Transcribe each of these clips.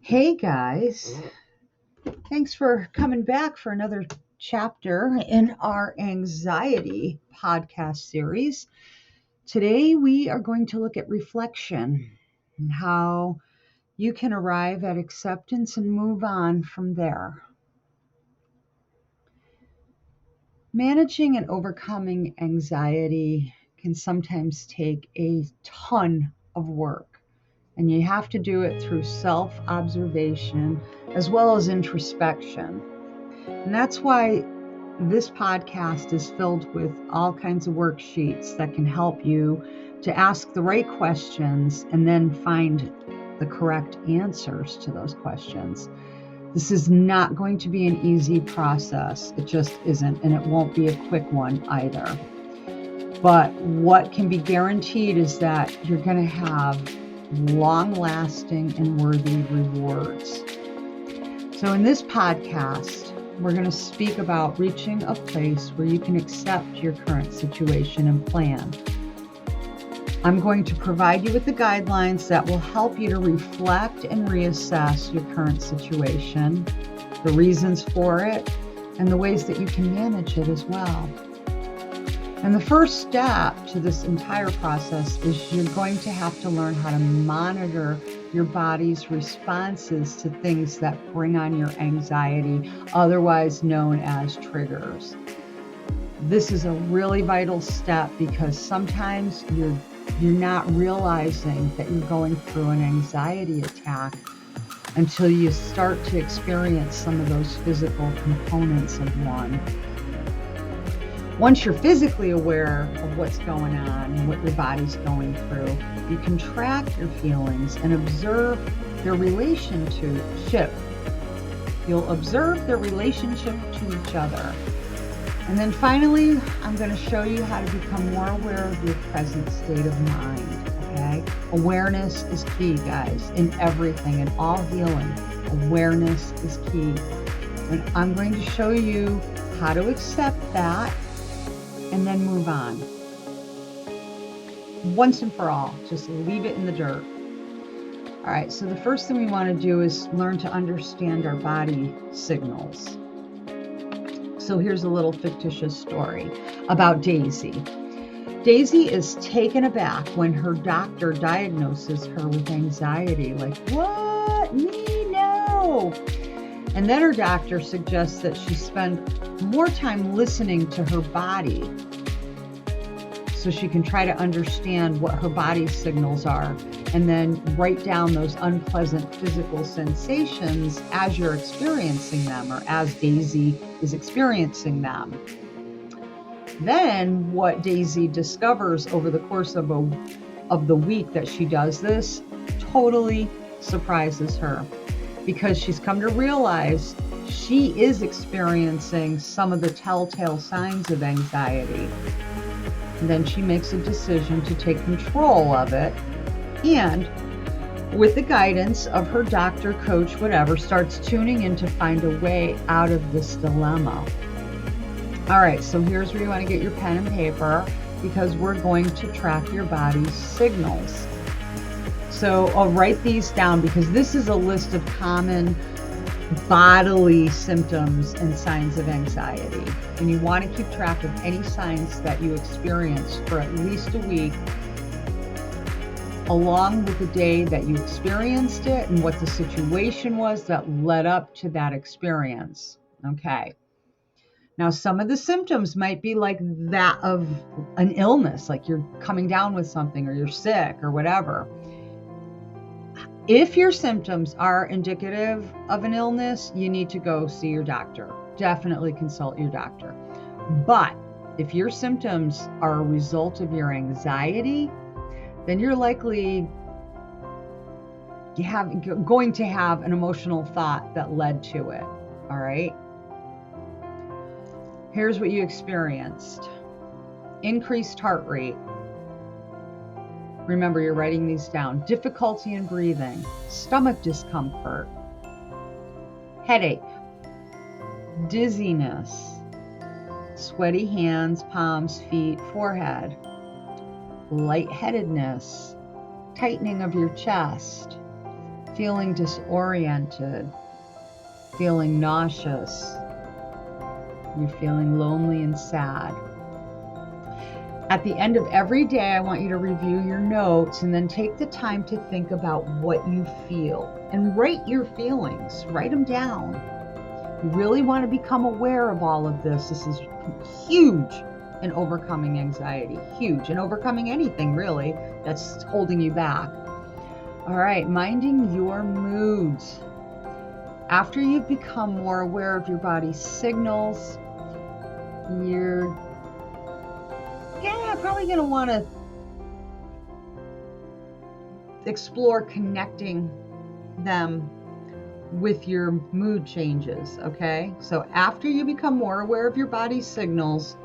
Hey guys, thanks for coming back for another chapter in our anxiety podcast series. Today we are going to look at reflection and how you can arrive at acceptance and move on from there. Managing and overcoming anxiety can sometimes take a ton of work, and you have to do it through self-observation as well as introspection. And that's why this podcast is filled with all kinds of worksheets that can help you to ask the right questions and then find the correct answers to those questions. This is not going to be an easy process. It just isn't, and it won't be a quick one either. But what can be guaranteed is that you're going to have long-lasting and worthy rewards. So in this podcast, we're going to speak about reaching a place where you can accept your current situation and plan. I'm going to provide you with the guidelines that will help you to reflect and reassess your current situation, the reasons for it, and the ways that you can manage it as well. And the first step to this entire process is you're going to have to learn how to monitor your body's responses to things that bring on your anxiety, otherwise known as triggers. This is a really vital step because sometimes you're not realizing that you're going through an anxiety attack until you start to experience some of those physical components of one. Once you're physically aware of what's going on and what your body's going through, you can track your feelings and observe their relationship. You'll observe their relationship to each other. And then finally, I'm going to show you how to become more aware of your present state of mind, okay? Awareness is key, guys, in everything, in all healing. Awareness is key. And I'm going to show you how to accept that and then move on. Once and for all, just leave it in the dirt. All right, so the first thing we want to do is learn to understand our body signals. So here's a little fictitious story about Daisy. Daisy is taken aback when her doctor diagnoses her with anxiety. Like, what? Me? No. And then her doctor suggests that she spend more time listening to her body so she can try to understand what her body's signals are and then write down those unpleasant physical sensations as you're experiencing them or as Daisy is experiencing them. Then what Daisy discovers over the course of the week that she does this totally surprises her, because she's come to realize she is experiencing some of the telltale signs of anxiety. And then she makes a decision to take control of it, and with the guidance of her doctor, coach, whatever, starts tuning in to find a way out of this dilemma. All right, so here's where you want to get your pen and paper, because we're going to track your body's signals. So I'll write these down because this is a list of common bodily symptoms and signs of anxiety. And you want to keep track of any signs that you experience for at least a week, along with the day that you experienced it and what the situation was that led up to that experience. Okay. Now, some of the symptoms might be like that of an illness, like you're coming down with something or you're sick or whatever. If your symptoms are indicative of an illness, you need to go see your doctor. Definitely consult your doctor. But if your symptoms are a result of your anxiety, then you're likely going to have an emotional thought that led to it. All right? Here's what you experienced. Increased heart rate. Remember, you're writing these down. Difficulty in breathing, stomach discomfort, headache, dizziness, sweaty hands, palms, feet, forehead, lightheadedness, tightening of your chest, feeling disoriented, feeling nauseous, you're feeling lonely and sad. At the end of every day, I want you to review your notes and then take the time to think about what you feel and write your feelings. Write them down. You really want to become aware of all of this. This is huge in overcoming anxiety, huge in overcoming anything really that's holding you back. All right, minding your moods. After you've become more aware of your body's signals, you're probably going to want to explore connecting them with your mood changes, okay? So after you become more aware of your body's signals,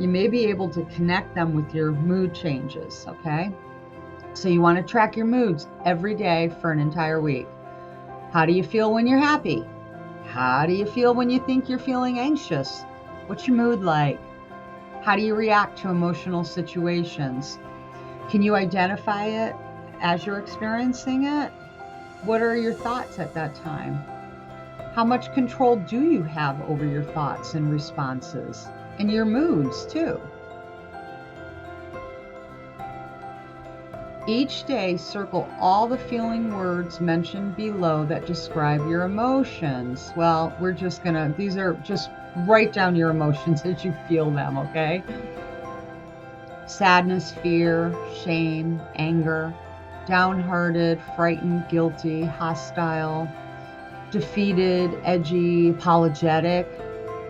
you may be able to connect them with your mood changes, okay? So you want to track your moods every day for an entire week. How do you feel when you're happy? How do you feel when you think you're feeling anxious? What's your mood like? How do you react to emotional situations? Can you identify it as you're experiencing it? What are your thoughts at that time? How much control do you have over your thoughts and responses and your moods too? Each day, circle all the feeling words mentioned below that describe your emotions. Well, these are just write down your emotions as you feel them, okay? Sadness, fear, shame, anger, downhearted, frightened, guilty, hostile, defeated, edgy, apologetic,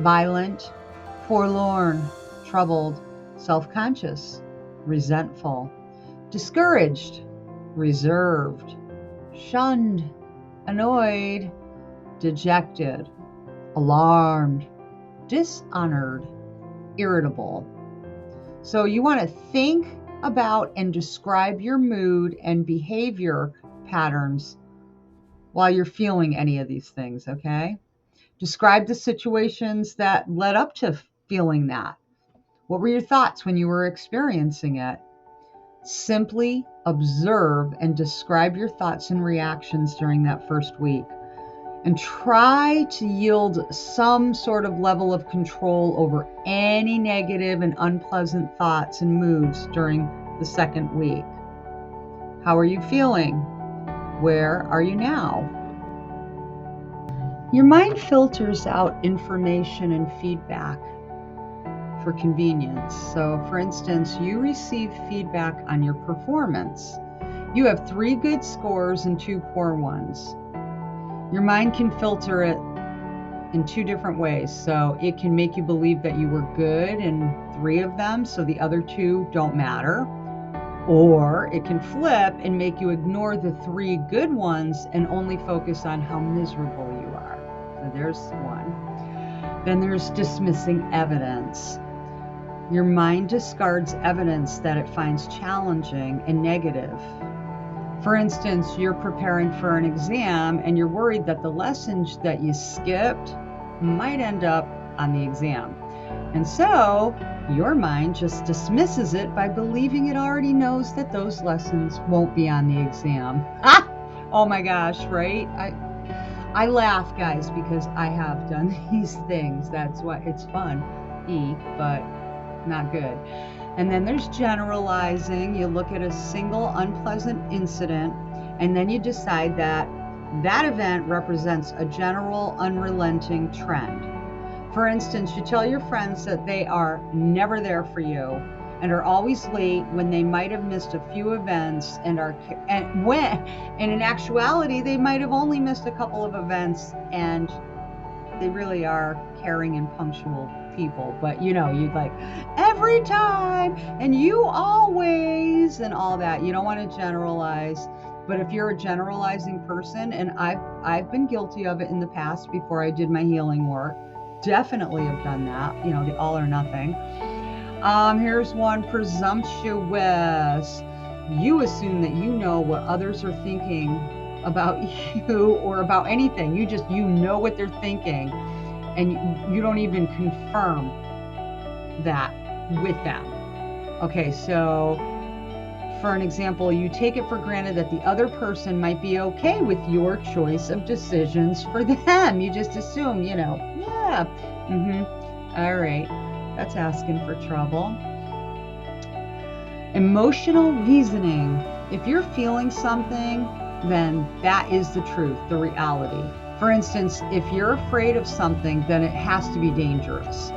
violent, forlorn, troubled, self-conscious, resentful, discouraged, reserved, shunned, annoyed, dejected, alarmed, dishonored, irritable. So you want to think about and describe your mood and behavior patterns while you're feeling any of these things, okay? Describe the situations that led up to feeling that. What were your thoughts when you were experiencing it? Simply observe and describe your thoughts and reactions during that first week. And try to yield some sort of level of control over any negative and unpleasant thoughts and moods during the second week. How are you feeling? Where are you now? Your mind filters out information and feedback for convenience. So, for instance, you receive feedback on your performance. You have 3 good scores and 2 poor ones. Your mind can filter it in 2 different ways. So it can make you believe that you were good in 3 of them, so the other 2 don't matter. Or it can flip and make you ignore the 3 good ones and only focus on how miserable you are. So there's one. Then there's dismissing evidence. Your mind discards evidence that it finds challenging and negative. For instance, you're preparing for an exam and you're worried that the lessons that you skipped might end up on the exam. And so your mind just dismisses it by believing it already knows that those lessons won't be on the exam. Oh my gosh, right? I laugh, guys, because I have done these things. That's why it's fun, but not good. And then there's generalizing. You look at a single unpleasant incident, and then you decide that that event represents a general unrelenting trend. For instance, you tell your friends that they are never there for you and are always late when they might have missed a few events and in actuality they might have only missed a couple of events and they really are caring and punctual people, but you'd like every time and you always and all that. You don't want to generalize, but if you're a generalizing person, and I've been guilty of it in the past before I did my healing work, definitely have done that, the all or nothing. Here's one: presumptuous. You assume that you know what others are thinking about you or about anything. You know what they're thinking, and you don't even confirm that with them. Okay, so for an example, you take it for granted that the other person might be okay with your choice of decisions for them. You just assume, yeah, all right, that's asking for trouble. Emotional reasoning. If you're feeling something, then that is the truth, the reality. For instance, if you're afraid of something, then it has to be dangerous.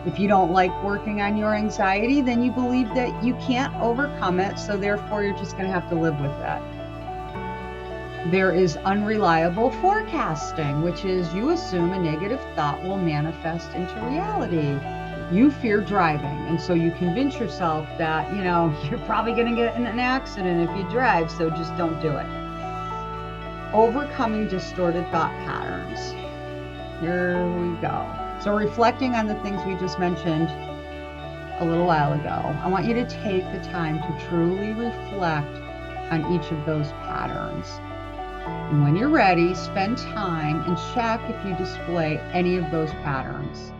If you don't like working on your anxiety, then you believe that you can't overcome it, so therefore you're just going to have to live with it. There is unreliable forecasting, which is you assume a negative thought will manifest into reality. You fear driving, and so you convince yourself that, you're probably going to get in an accident if you drive, so just don't do it. Overcoming distorted thought patterns. Here we go. So reflecting on the things we just mentioned a little while ago, I want you to take the time to truly reflect on each of those patterns. And when you're ready, spend time and check if you display any of those patterns.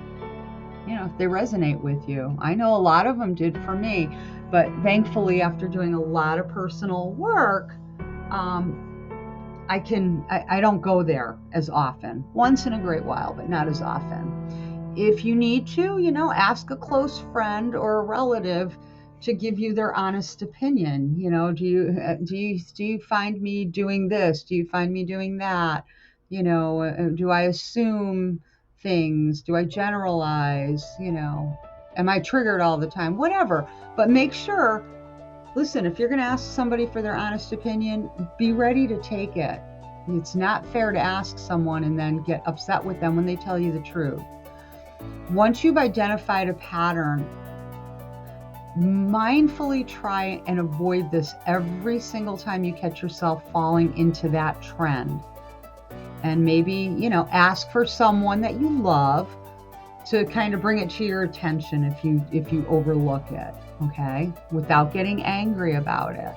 If they resonate with you. I know a lot of them did for me, but thankfully after doing a lot of personal work, I don't go there as often. Once in a great while, but not as often. If you need to, ask a close friend or a relative to give you their honest opinion. Do you find me doing this? Do you find me doing that? Do I assume things? Do I generalize? Am I triggered all the time? Whatever. But make sure, listen, if you're going to ask somebody for their honest opinion, be ready to take it. It's not fair to ask someone and then get upset with them when they tell you the truth. Once you've identified a pattern, mindfully try and avoid this every single time you catch yourself falling into that trend. And maybe, ask for someone that you love to kind of bring it to your attention if you overlook it, okay? Without getting angry about it.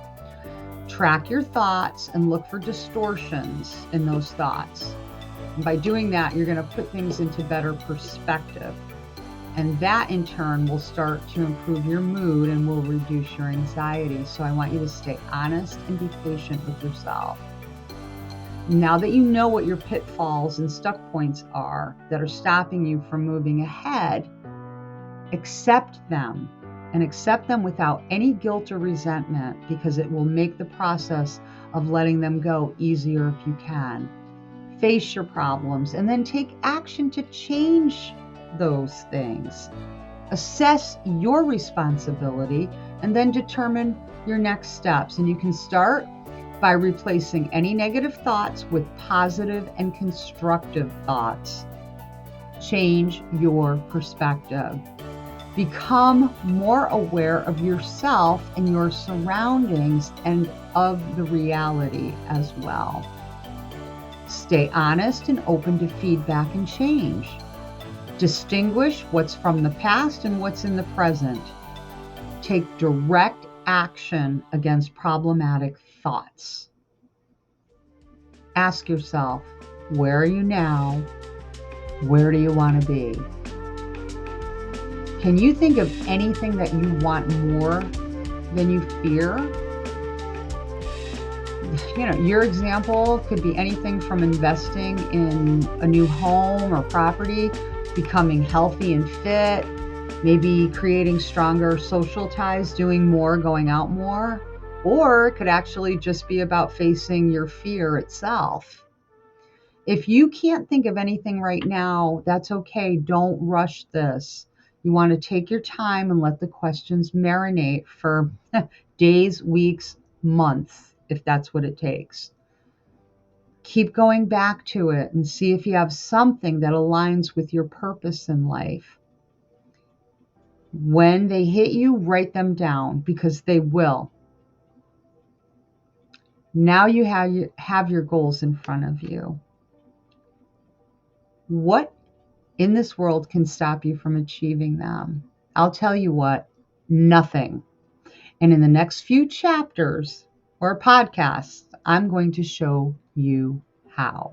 Track your thoughts and look for distortions in those thoughts. And by doing that, you're going to put things into better perspective. And that in turn will start to improve your mood and will reduce your anxiety. So I want you to stay honest and be patient with yourself. Now that you know what your pitfalls and stuck points are that are stopping you from moving ahead, accept them, and accept them without any guilt or resentment, because it will make the process of letting them go easier if you can. Face your problems and then take action to change those things. Assess your responsibility and then determine your next steps. And you can start by replacing any negative thoughts with positive and constructive thoughts. Change your perspective. Become more aware of yourself and your surroundings and of the reality as well. Stay honest and open to feedback and change. Distinguish what's from the past and what's in the present. Take direct action against problematic thoughts. Ask yourself, where are you now? Where do you want to be? Can you think of anything that you want more than you fear? Your example could be anything from investing in a new home or property, becoming healthy and fit, maybe creating stronger social ties, doing more, going out more, or it could actually just be about facing your fear itself. If you can't think of anything right now, that's okay. Don't rush this. You want to take your time and let the questions marinate for days, weeks, months, if that's what it takes. Keep going back to it and see if you have something that aligns with your purpose in life. When they hit you, write them down, because they will. Now you have your goals in front of you. What in this world can stop you from achieving them? I'll tell you what, nothing. And in the next few chapters or podcasts, I'm going to show you how.